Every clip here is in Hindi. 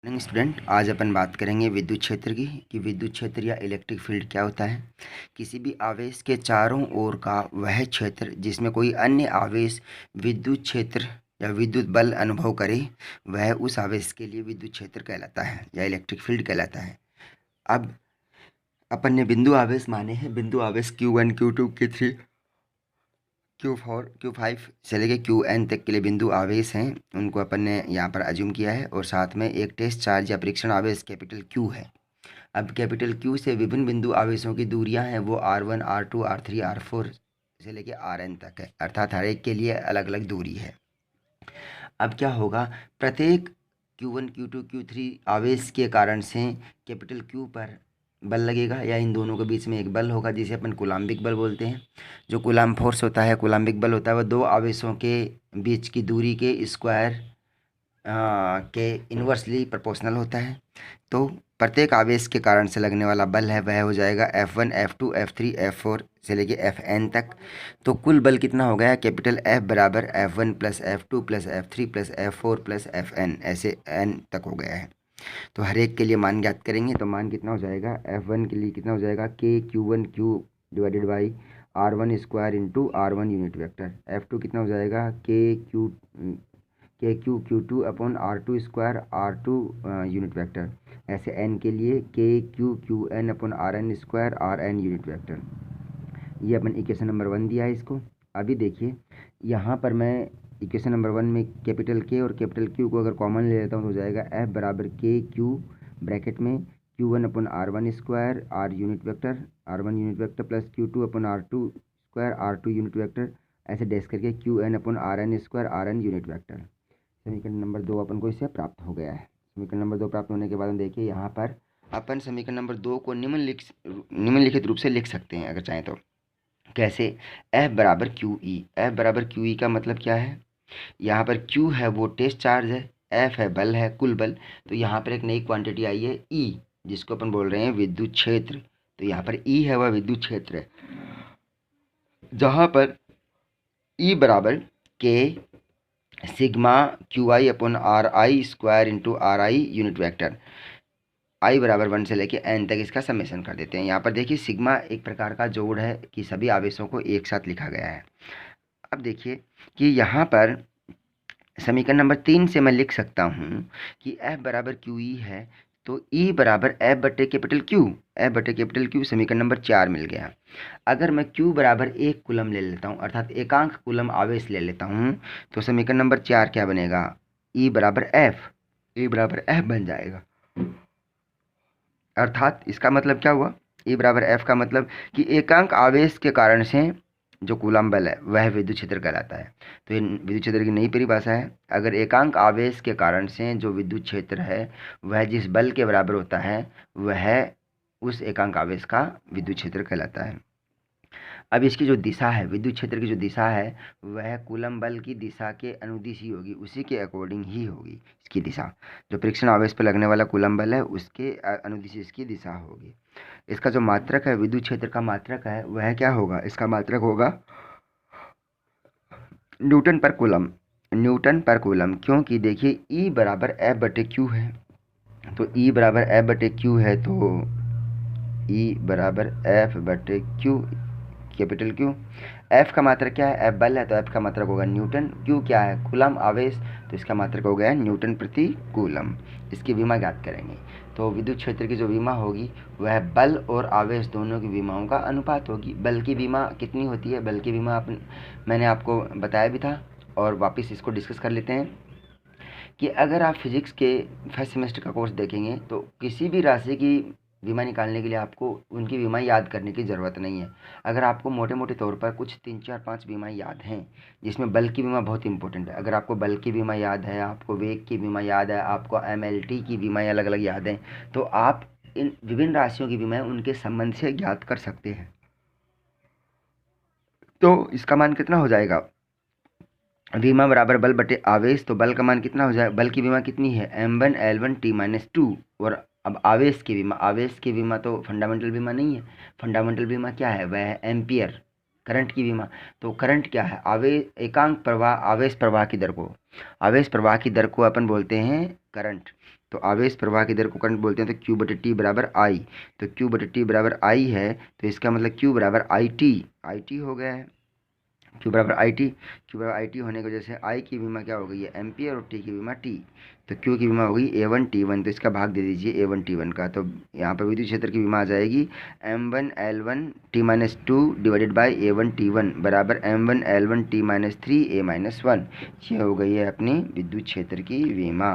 मॉर्निंग स्टूडेंट, आज अपन बात करेंगे विद्युत क्षेत्र की कि विद्युत क्षेत्र या इलेक्ट्रिक फील्ड क्या होता है। किसी भी आवेश के चारों ओर का वह क्षेत्र जिसमें कोई अन्य आवेश विद्युत क्षेत्र या विद्युत बल अनुभव करे, वह उस आवेश के लिए विद्युत क्षेत्र कहलाता है या इलेक्ट्रिक फील्ड कहलाता है। अब अपन ने बिंदु आवेश माने हैं। बिंदु आवेश Q1 Q2 Q3 Q4 Q5 से लेके Qn तक के लिए बिंदु आवेश हैं, उनको अपन ने यहाँ पर अज्यूम किया है। और साथ में एक टेस्ट चार्ज या परीक्षण आवेश कैपिटल Q है। अब कैपिटल Q से विभिन्न बिंदु आवेशों की दूरियां हैं, वो R1 R2 R3 R4 से लेके Rn तक है, अर्थात हर एक के लिए अलग अलग दूरी है। अब क्या होगा, प्रत्येक Q1 Q2 Q3 आवेश के कारण से कैपिटल Q पर बल लगेगा या इन दोनों के बीच में एक बल होगा जिसे अपन कूलाम्बिक बल बोलते हैं। जो कूलाम्ब फोर्स होता है, कूलाम्बिक बल होता है, वह दो आवेशों के बीच की दूरी के स्क्वायर के इन्वर्सली प्रोपोर्शनल होता है। तो प्रत्येक आवेश के कारण से लगने वाला बल है वह हो जाएगा F1 F2 F3 F4 से लेके Fn तक। तो कुल बल कितना हो गया, कैपिटल F बराबर F1 plus F2 plus F3 plus F4 plus Fn, ऐसे n तक हो गया है। तो हर एक के लिए मान ज्ञात करेंगे, तो मान कितना हो जाएगा, F1 के लिए कितना हो जाएगा, KQ1Q divided by R1 square into R1 unit vector. F2 कितना हो जाएगा, KQ2 upon R2 square R2 unit vector. ऐसे n के लिए KQQn upon Rn square Rn unit vector. ये अपन इक्वेशन नंबर 1 दिया है इसको। अभी देखिए यहाँ पर मैं इक्वेशन नंबर 1 में कैपिटल K और कैपिटल Q को अगर कॉमन ले लेता हूँ तो हो जाएगा F बराबर KQ ब्रैकेट में Q1 अपन R1 square R unit vector R1 unit vector plus Q2 अपन R2 square R2 unit vector, ऐसे डैश करके QN अपन Rn square Rn unit vector. समीकरण नंबर 2 अपन को इससे प्राप्त हो गया है। समीकरण नंबर 2 प्राप्त होने के बाद हम देखिए यहाँ पर अपन समीकरण नंबर 2 को निम्नलिखित रूप से लिख सकते हैं अगर चाहें तो। कैसे, F बराबर QE। F बराबर QE का मतलब क्या है, यहाँ पर Q है वो टेस्ट चार्ज है, F है बल है, कुल बल। तो यहाँ पर एक नई क्वांटिटी आई है E, जिसको अपन बोल रहे हैं विद्युत क्षेत्र। तो यहाँ पर E है वह विद्युत क्षेत्र है, जहाँ पर E बराबर K sigma QI upon RI square into RI unit vector. I बराबर 1 से लेके n तक इसका समेशन कर देते हैं। यहाँ पर देखिए सिग्मा एक प्रकार का जोड़ है कि सभी आवेशों को एक साथ लिखा गया है। अब देखिए कि यहाँ पर समीकरण नंबर 3 से मैं लिख सकता हूँ कि F बराबर QE है, तो E बराबर F बटे कैपिटल Q, F बटे कैपिटल Q। समीकरण नंबर 4 मिल गया। अगर मैं Q बराबर 1 कूलम ले लेता हूँ, अर्थात एकांक कूलम आवेश ले लेता हूँ, तो समीकरण नंबर 4 क्या बनेगा, E बराबर F, E बराबर F बन जाएगा। अर्थात इसका मतलब क्या हुआ, E बराबर F का मतलब कि एकांक आवेश के कारण से जो कूलम बल है वह विद्युत क्षेत्र कहलाता है। तो ये विद्युत क्षेत्र की नई परिभाषा है। अगर एकांक आवेश के कारण से जो विद्युत क्षेत्र है वह जिस बल के बराबर होता है, वह उस एकांक आवेश का विद्युत क्षेत्र कहलाता है। अब इसकी जो दिशा है, विद्युत क्षेत्र की जो दिशा है, वह कूलम बल की दिशा के अनुदिश ही होगी, उसी के अकॉर्डिंग ही होगी इसकी दिशा। जो परीक्षण आवेश पर लगने वाला कूलम बल है उसके अनुदिश इसकी दिशा होगी। इसका जो मात्रक है, विद्युत क्षेत्र का मात्रक है, वह क्या होगा, इसका मात्रक होगा न्यूटन पर कूलम, न्यूटन पर कूलम। क्योंकि देखिए E बराबर F बटे Q है, तो E बराबर F बटे Q है, तो E बराबर F बटे Q कैपिटल Q। F का मात्रक क्या है, F बल है, तो F का मात्रक होगा न्यूटन। Q क्या है, कूलम आवेश, तो इसका मात्रक हो गया न्यूटन प्रति कूलम। इसकी विमा ज्ञात करेंगे। तो विद्युत क्षेत्र की जो विमा होगी वह बल और आवेश दोनों की विमाओं का अनुपात होगी। बल की विमा कितनी होती है, बल की विमा मैंने आपको बताया भी था, और वापस इसको डिस्कस कर लेते हैं कि अगर आप फिजिक्स के फर्स्ट सेमेस्टर का कोर्स देखेंगे तो किसी भी राशि की विमा निकालने के लिए आपको उनकी विमा याद करने की ज़रूरत नहीं है। अगर आपको मोटे मोटे तौर पर कुछ 3 4 5 बीमा याद हैं, जिसमें बल की बीमा बहुत इंपॉर्टेंट है। अगर आपको बल की बीमा याद है, आपको वेग की बीमा याद है, आपको MLT की बीमा अलग अलग याद है, तो आप इन विभिन्न राशियों की बीमा उनके संबंध से ज्ञात कर सकते हैं। तो इसका मान कितना हो जाएगा, विमा बराबर बल बटे आवेश। तो बल का मान कितना हो जाए, बल की विमा कितनी है, m1 L1 T-2। और अब आवेश की विमा, आवेश की विमा तो फंडामेंटल बीमा नहीं है, फंडामेंटल बीमा क्या है, वह है एम्पियर, करंट की बीमा। तो करंट क्या है, आवेश, एकांक प्रवाह, आवेश प्रवाह की दर को, आवेश प्रवाह की दर को अपन बोलते हैं करंट। तो आवेश प्रवाह की दर को करंट बोलते हैं। तो Q बटे टी बराबर आई, तो Q बटे टी बराबर आई है, तो इसका मतलब Q बराबर आई टी हो गया है। Q बराबर आई टी होने की वजह से I की विमा क्या हो गई है एम्पियर और T की विमा T, तो Q की विमा हो गई A1 T1, तो इसका भाग दे दीजिए A1 T1 का। तो यहाँ पर विद्युत क्षेत्र की विमा आ जाएगी M1 L1 T-2 divided by A1 T1 बराबर M1 L1 T-3 A-1। ये हो गई है अपनी विद्युत क्षेत्र की विमा।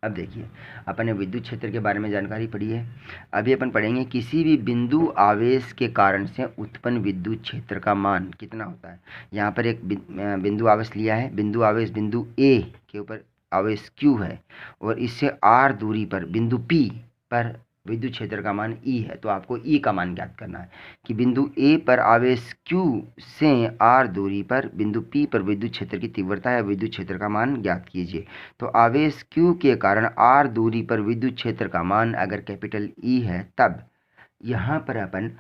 अब देखिए अपन ने विद्युत क्षेत्र के बारे में जानकारी पढ़ी है। अभी अपन पढ़ेंगे किसी भी बिंदु आवेश के कारण से उत्पन्न विद्युत क्षेत्र का मान कितना होता है। यहाँ पर एक बिंदु आवेश लिया है, बिंदु आवेश बिंदु ए के ऊपर आवेश Q है और इससे R दूरी पर बिंदु P पर विद्युत क्षेत्र का मान E है। तो आपको E का मान ज्ञात करना है कि बिंदु A पर आवेश Q से R दूरी पर बिंदु P पर विद्युत क्षेत्र की तीव्रता या विद्युत क्षेत्र का मान ज्ञात कीजिए। तो आवेश Q के कारण R दूरी पर विद्युत क्षेत्र का मान अगर कैपिटल E है, तब यहाँ पर अपन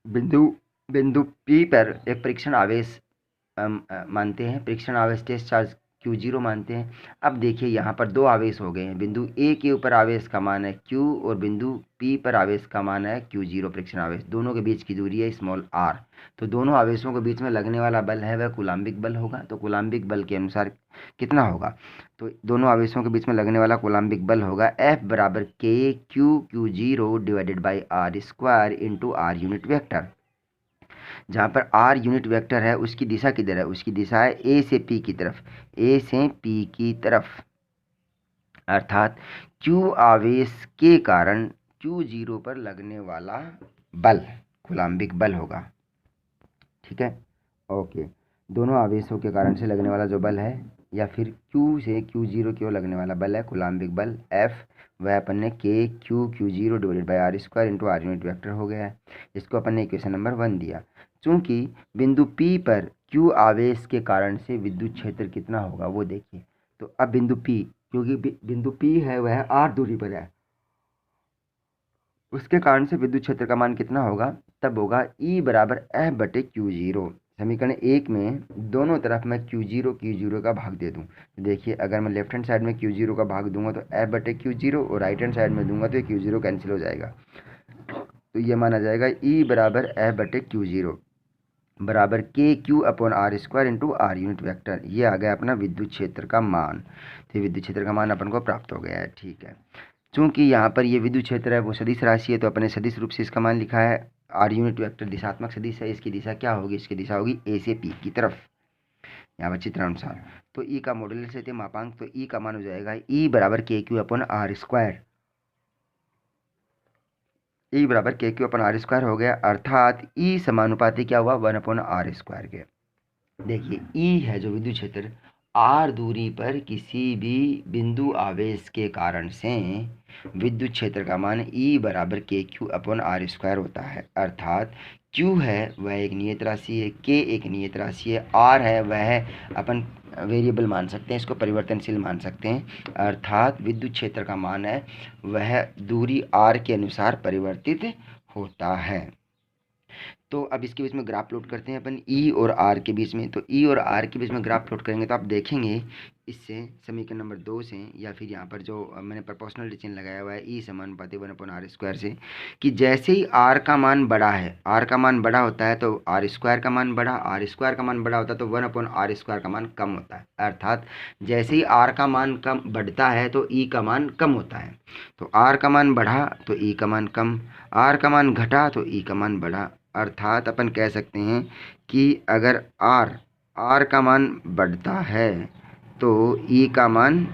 बिंदु P पर एक परीक्षण आवेश मानते हैं, परीक्षण आवेश टेस्ट चार्ज Q0 मानते हैं। अब देखिए यहाँ पर दो आवेश हो गए हैं, बिंदु A के ऊपर आवेश का मान है Q और बिंदु P पर आवेश का मान है Q0 परीक्षण आवेश, दोनों के बीच की दूरी है स्मॉल r। तो दोनों आवेशों के बीच में लगने वाला बल है वह कूलाम्बिक बल होगा। तो कूलाम्बिक बल के अनुसार कितना होगा, तो दोनों आवेशों के बीच में लगने वाला कूलाम्बिक बल होगा F बराबर Q0 divided by R square into R unit vector. जहाँ पर R यूनिट वेक्टर है उसकी दिशा किधर है, उसकी दिशा है A से P की तरफ, A से P की तरफ, अर्थात Q आवेश के कारण Q0 पर लगने वाला बल कूलाम्बिक बल होगा। ठीक है, ओके। दोनों आवेशों के कारण से लगने वाला जो बल है या फिर Q से Q0 की ओर लगने वाला बल है कूलाम्बिक बल F, वह अपन ने Q0 divided by R square into R unit vector हो गया है। इसको अपन ने इक्वेशन नंबर 1 दिया। चूंकि बिंदु P पर Q आवेश के कारण से विद्युत क्षेत्र कितना होगा वो देखिए। तो अब बिंदु P, क्योंकि बिंदु P है वह R दूरी पर है, उसके कारण से विद्युत क्षेत्र का मान कितना होगा, तब होगा E बराबर F बटे Q0। समीकरण 1 में दोनों तरफ मैं Q0 का भाग दे दूं, देखिए अगर मैं लेफ्ट हैंड साइड में Q0 का भाग दूंगा तो F बटे Q0 और राइट हैंड साइड में दूंगा तो ये Q0 कैंसिल हो जाएगा। तो ये माना जाएगा E बराबर F बटे Q0 बराबर KQ upon R square into R unit vector. ये आ गया अपना विद्युत क्षेत्र का मान। तो विद्युत क्षेत्र का मान अपन को प्राप्त हो गया है। ठीक है, चूंकि यहाँ पर ये विद्युत क्षेत्र है वो सदिश राशि है, तो अपने सदिश रूप से इसका मान लिखा है। R यूनिट वेक्टर दिशात्मक सदिश है, इसकी दिशा क्या होगी, इसकी दिशा होगी A से P की तरफ, यहाँ पर चित्रानुसार। तो E का मॉडुलस लेते हैं मापांक, तो E का मान हो जाएगा E बराबर KQ upon R square, E बराबर KQ अपन R स्क्वायर हो गया, अर्थात E समानुपाती क्या हुआ 1 अपॉन R स्क्वायर के। देखिए E है जो विद्युत क्षेत्र R दूरी पर किसी भी बिंदु आवेश के कारण से विद्युत क्षेत्र का मान E बराबर KQ अपॉन R स्क्वायर होता है, अर्थात Q है वह एक नियत राशि है, K एक नियत राशि है, R है वह अपन वेरिएबल मान सकते हैं, इसको परिवर्तनशील मान सकते हैं, अर्थात विद्युत क्षेत्र का मान है वह दूरी R के अनुसार परिवर्तित होता है। तो अब इसके बीच में ग्राफ प्लॉट करते हैं अपन E और R के बीच में। तो E और R के बीच में ग्राफ प्लॉट करेंगे तो आप देखेंगे इससे समीकरण नंबर 2 से या फिर यहाँ पर जो मैंने प्रोपोर्शनल चिन्ह लगाया हुआ है E समानुपाती 1 अपॉन R स्क्वायर से, कि जैसे ही R का मान बड़ा है, R का मान बड़ा होता है तो R स्क्वायर का मान बड़ा, R स्क्वायर का मान बड़ा होता है तो 1 अपॉन R स्क्वायर का मान कम होता है, अर्थात जैसे ही R का मान कम बढ़ता है तो E का मान कम होता है। तो R का मान बढ़ा तो E का मान कम, R का मान घटा तो E का मान बढ़ा, अर्थात अपन कह सकते हैं कि अगर R का मान बढ़ता है तो E का मान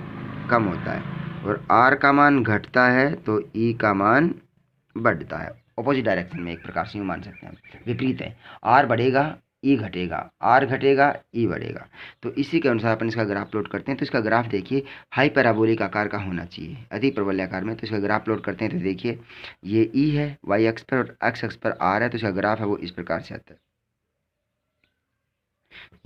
कम होता है और R का मान घटता है तो E का मान बढ़ता है। ऑपोजिट डायरेक्शन में एक प्रकार से यूँ मान सकते हैं, विपरीत है, R बढ़ेगा E घटेगा, R घटेगा E बढ़ेगा। तो इसी के अनुसार अपन इसका ग्राफ प्लॉट करते हैं। तो इसका ग्राफ देखिए हाई पैराबोलिक आकार का होना चाहिए, अति परवलयाकार में। तो इसका ग्राफ प्लॉट करते हैं तो देखिए ये E है y अक्ष पर और x अक्ष पर R है, तो इसका ग्राफ है वो इस प्रकार से आता है।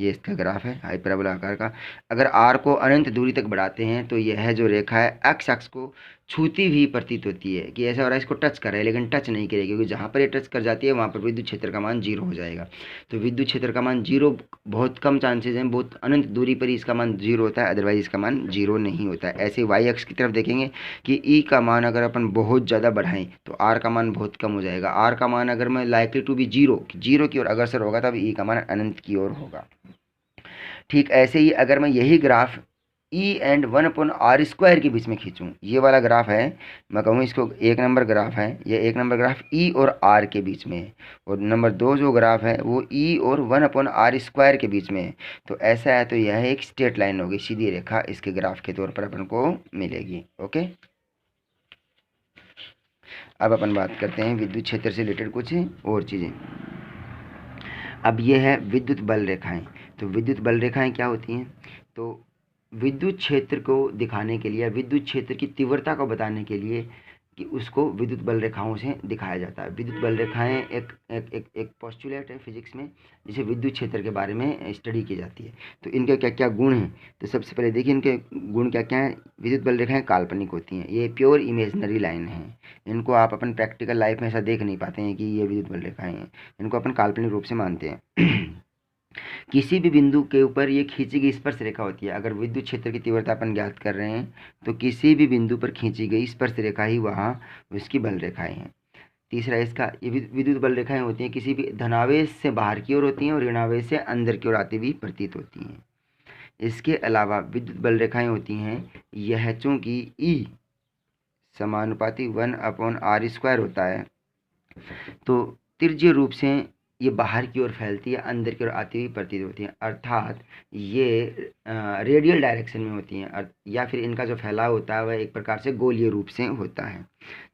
ये इसका ग्राफ है हाइपरबोला आकार का। अगर आर को अनंत दूरी तक बढ़ाते हैं तो यह जो रेखा है एक्स अक्ष को छूती हुई प्रतीत होती है, कि ऐसा हो रहा है इसको टच कर रहा है लेकिन टच नहीं करेगी, क्योंकि जहाँ पर ये टच कर जाती है वहाँ पर विद्युत क्षेत्र का मान 0 हो जाएगा। तो विद्युत क्षेत्र का मान 0, बहुत कम चांसेज हैं, बहुत अनंत दूरी पर ही इसका मान 0 होता है, अदरवाइज इसका मान 0 नहीं होता है। ऐसे वाई अक्ष की तरफ देखेंगे कि ई का मान अगर अपन बहुत ज़्यादा बढ़ाएं तो आर का मान बहुत कम हो जाएगा। आर का मान अगर मैं लाइकली टू बी 0 की ओर अग्रसर होगा तब ई का मान अनंत की ओर होगा। ठीक ऐसे ही अगर मैं यही ग्राफ ई एंड 1/r² के बीच में खींचूं, ये वाला ग्राफ है, मैं कहूँ इसको 1 नंबर ग्राफ है, ये 1 नंबर ग्राफ ई और आर के बीच में है, और नंबर 2 जो ग्राफ है वो ई और 1/r² के बीच में है। तो ऐसा है तो यह एक स्ट्रेट लाइन होगी, सीधी रेखा इसके ग्राफ के तौर पर अपन को मिलेगी। ओके, अब अपन बात करते हैं विद्युत क्षेत्र से रिलेटेड कुछ और चीज़ें। अब ये है विद्युत बल रेखाएं। तो विद्युत बल रेखाएं क्या होती हैं? तो विद्युत क्षेत्र को दिखाने के लिए या विद्युत क्षेत्र की तीव्रता को बताने के लिए कि उसको विद्युत बल रेखाओं से दिखाया जाता है। विद्युत बल रेखाएं एक एक एक एक पोस्टुलेट है फिजिक्स में, जिसे विद्युत क्षेत्र के बारे में स्टडी की जाती है। तो इनके क्या क्या गुण हैं? तो सबसे पहले देखिए इनके गुण क्या क्या हैं। विद्युत बल रेखाएं काल्पनिक होती हैं, ये प्योर इमेजनरी लाइन है, इनको आप अपन प्रैक्टिकल लाइफ में ऐसा देख नहीं पाते हैं कि ये विद्युत बल रेखाएं हैं, इनको अपन काल्पनिक रूप से मानते हैं। किसी भी बिंदु के ऊपर ये खींची गई स्पर्श रेखा होती है। अगर विद्युत क्षेत्र की तीव्रता अपन ज्ञात कर रहे हैं तो किसी भी बिंदु पर खींची गई स्पर्श रेखा ही वहाँ उसकी बल रेखाएं हैं। तीसरा इसका, ये विद्युत बल रेखाएं होती हैं किसी भी धनावेश से बाहर की ओर होती हैं और ऋणावेश से अंदर की ओर आती हुई प्रतीत होती हैं। इसके अलावा विद्युत बल रेखाएं होती हैं, यह चूंकि ई समानुपाती 1/r² होता है तो तिर्य्य रूप से ये बाहर की ओर फैलती है, अंदर की ओर आती हुई प्रतीत होती है, अर्थात ये रेडियल डायरेक्शन में होती हैं, या फिर इनका जो फैलाव होता है वह एक प्रकार से गोलीय रूप से होता है।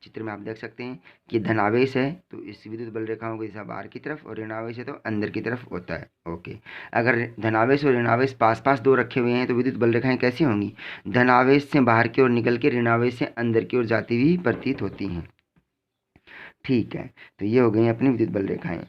चित्र में आप देख सकते हैं कि धनावेश है तो इस विद्युत बल रेखाओं की दिशा बाहर की तरफ, और ऋणावेश है तो अंदर की तरफ होता है। ओके, अगर धनावेश और ऋणावेश पास पास दो रखे हुए हैं तो विद्युत बल रेखाएं कैसी होंगी? धनावेश से बाहर की ओर निकल के ऋणावेश से अंदर की ओर जाती हुई प्रतीत होती हैं। ठीक है, तो ये हो गई अपनी विद्युत बल रेखाएं।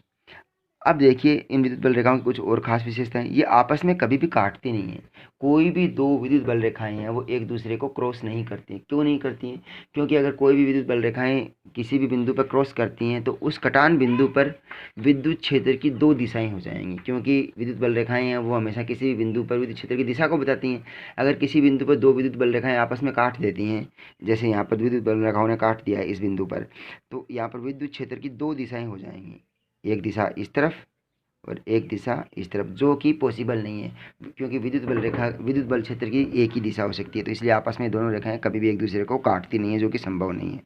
अब देखिए इन विद्युत बल रेखाओं की कुछ और खास विशेषताएं, ये आपस में कभी भी काटती नहीं है। कोई भी दो विद्युत बल रेखाएं हैं वो एक दूसरे को क्रॉस नहीं करती। क्यों नहीं करती हैं? क्योंकि अगर कोई भी विद्युत बल रेखाएं किसी भी बिंदु पर क्रॉस करती हैं तो उस कटान बिंदु पर विद्युत क्षेत्र की दो दिशाएं हो जाएंगी, क्योंकि विद्युत बल रेखाएं हैं वो हमेशा किसी भी बिंदु पर विद्युत क्षेत्र की दिशा को बताती हैं। अगर किसी बिंदु पर दो विद्युत बल रेखाएं आपस में काट देती हैं, जैसे यहाँ पर विद्युत बल रेखाओं ने काट दिया है इस बिंदु पर, तो यहाँ पर विद्युत क्षेत्र की दो दिशाएं हो जाएंगी, एक दिशा इस तरफ और एक दिशा इस तरफ, जो कि पॉसिबल नहीं है, क्योंकि विद्युत बल क्षेत्र की एक ही दिशा हो सकती है। तो इसलिए आपस में दोनों रेखाएं कभी भी एक दूसरे को काटती नहीं है, जो कि संभव नहीं है।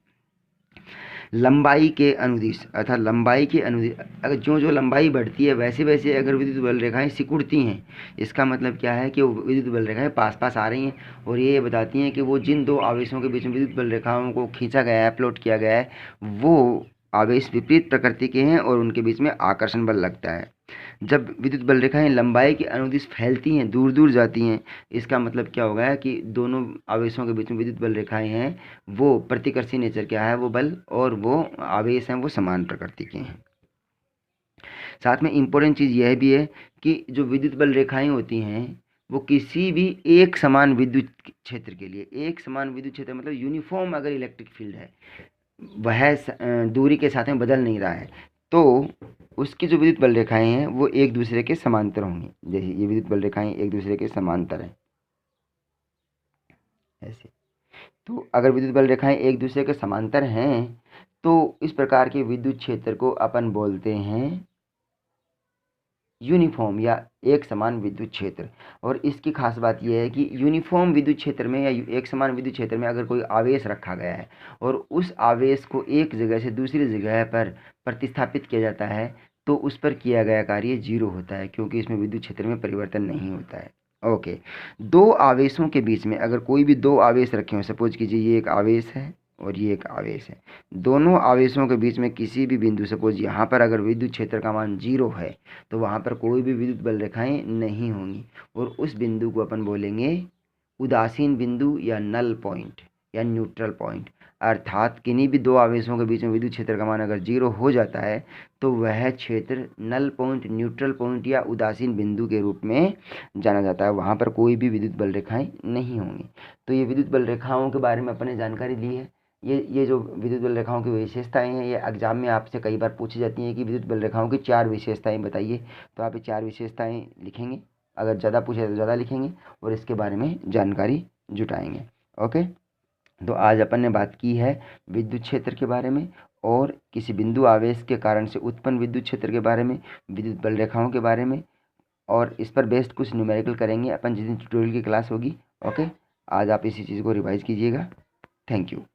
लंबाई के अनुदिश, अर्थात लंबाई के अनुदिश, अगर जो जो लंबाई बढ़ती है वैसे वैसे अगर विद्युत बल रेखाएं सिकुड़ती हैं, इसका मतलब क्या है कि वो विद्युत बल रेखाएं पास पास आ रही हैं, और ये बताती हैं कि वो जिन दो आवेशों के बीच में विद्युत बल रेखाओं को खींचा गया है, प्लॉट किया गया है, वो आवेश विपरीत प्रकृति के हैं और उनके बीच में आकर्षण बल लगता है। जब विद्युत बल रेखाएं लंबाई के अनुदिश फैलती हैं, दूर दूर जाती हैं, इसका मतलब क्या होगा कि दोनों आवेशों के बीच में विद्युत बल रेखाएं हैं वो प्रतिकर्षी नेचर क्या है, वो बल और वो आवेश हैं वो समान प्रकृति के हैं। साथ में इम्पोर्टेंट चीज़ यह भी है कि जो विद्युत बल रेखाएं होती हैं वो किसी भी एक समान विद्युत क्षेत्र के लिए, एक समान विद्युत क्षेत्र मतलब यूनिफॉर्म अगर इलेक्ट्रिक फील्ड है वह दूरी के साथ में बदल नहीं रहा है, तो उसकी जो विद्युत बल रेखाएं हैं वो एक दूसरे के समांतर होंगी। जैसे ये विद्युत बल रेखाएं एक दूसरे के समांतर हैं ऐसे। तो अगर विद्युत बल रेखाएं एक दूसरे के समांतर हैं तो इस प्रकार के विद्युत क्षेत्र को अपन बोलते हैं यूनिफॉर्म या एक समान विद्युत क्षेत्र। और इसकी खास बात यह है कि यूनिफॉर्म विद्युत क्षेत्र में या एक समान विद्युत क्षेत्र में अगर कोई आवेश रखा गया है और उस आवेश को एक जगह से दूसरी जगह पर प्रतिस्थापित किया जाता है तो उस पर किया गया कार्य 0 होता है, क्योंकि इसमें विद्युत क्षेत्र में परिवर्तन नहीं होता है। ओके, दो आवेशों के बीच में अगर कोई भी दो आवेश रखे हों, सपोज कीजिए ये एक आवेश है और ये एक आवेश है, दोनों आवेशों के बीच में किसी भी बिंदु, सपोज यहाँ पर अगर विद्युत क्षेत्र का मान 0 है तो वहाँ पर कोई भी विद्युत बल रेखाएं नहीं होंगी, और उस बिंदु को अपन बोलेंगे उदासीन बिंदु या नल पॉइंट। या न्यूट्रल पॉइंट, अर्थात किन्हीं भी दो आवेशों के बीच में विद्युत क्षेत्र का मान अगर 0 हो जाता है तो वह क्षेत्र नल पॉइंट, न्यूट्रल पॉइंट या उदासीन बिंदु के रूप में जाना जाता है। वहाँ पर कोई भी विद्युत बल रेखाएं नहीं होंगी। तो ये विद्युत बल रेखाओं के बारे में अपने जानकारी ली है। ये जो विद्युत बल रेखाओं की विशेषताएं हैं, ये एग्जाम में आपसे कई बार पूछी जाती हैं कि विद्युत बल रेखाओं की 4 विशेषताएं बताइए। तो आप ये 4 विशेषताएं लिखेंगे, अगर ज़्यादा पूछे तो ज़्यादा लिखेंगे और इसके बारे में जानकारी जुटाएंगे। ओके, तो आज अपन ने बात की है विद्युत क्षेत्र के बारे में और किसी बिंदु आवेश के कारण से उत्पन्न विद्युत क्षेत्र के बारे में, विद्युत बल रेखाओं के बारे में, और इस पर बेस्ड कुछ न्यूमेरिकल करेंगे अपन जिस दिन ट्यूटोरियल की क्लास होगी। ओके, आज आप इसी चीज़ को रिवाइज कीजिएगा। Thank you.